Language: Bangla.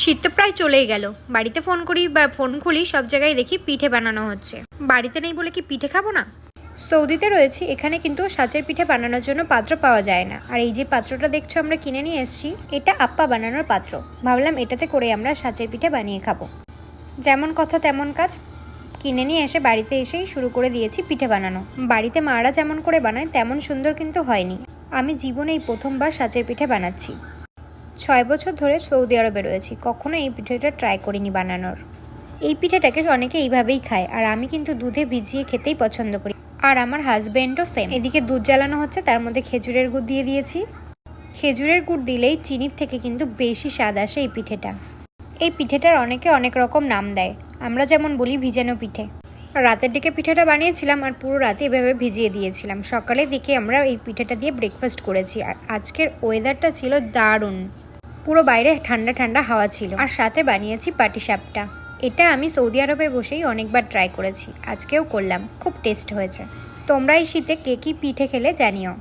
শীত তো প্রায় চলেই গেল। বাড়িতে ফোন করি বা ফোন খুলি, সব জায়গায় দেখি পিঠে বানানো হচ্ছে। বাড়িতে নেই বলে কি পিঠে খাবো না? সৌদিতে রয়েছি, এখানে কিন্তু সাঁচের পিঠে বানানোর জন্য পাত্র পাওয়া যায় না। আর এই যে পাত্রটা দেখছো আমরা কিনে নিয়ে এসেছি, এটা আপ্পা বানানোর পাত্র। ভাবলাম এটাতে করে আমরা সাঁচের পিঠে বানিয়ে খাবো। যেমন কথা তেমন কাজ, কিনে নিয়ে এসে বাড়িতে এসেই শুরু করে দিয়েছি পিঠে বানানো। বাড়িতে মারা যেমন করে বানায় তেমন সুন্দর কিন্তু হয়নি। আমি জীবনে এই প্রথমবার সাঁচের পিঠে বানাচ্ছি। 6 বছর ধরে সৌদি আরবে রয়েছি, কখনো এই পিঠেটা ট্রাই করিনি বানানোর। এই পিঠেটাকে অনেকে এইভাবেই খায়, আর আমি কিন্তু দুধে ভিজিয়ে খেতেই পছন্দ করি। আর আমার হাজব্যান্ডও সেম। এদিকে দুধ জ্বালানো হচ্ছে, তার মধ্যে খেজুরের গুড় দিয়ে দিয়েছি। খেজুরের গুড় দিলেই চিনির থেকে কিন্তু বেশি স্বাদ আসে এই পিঠেটা। এই পিঠেটার অনেকে অনেক রকম নাম দেয়, আমরা যেমন বলি ভিজানো পিঠে। রাতের দিকে পিঠেটা বানিয়েছিলাম আর পুরো রাতে এভাবে ভিজিয়ে দিয়েছিলাম। সকালে দিকে আমরা এই পিঠেটা দিয়ে ব্রেকফাস্ট করেছি। আর আজকের ওয়েদারটা ছিল দারুণ, পুরো বাইরে ঠান্ডা ঠান্ডা হাওয়া ছিল। আর সাথে বানিয়েছি পাটিসাপটা। এটা আমি সৌদি আরবে বসেই অনেকবার ট্রাই করেছি, আজকেও করলাম, খুব টেস্ট হয়েছে। তোমরা এই শীতে কে কী পিঠে খেলে জানিও।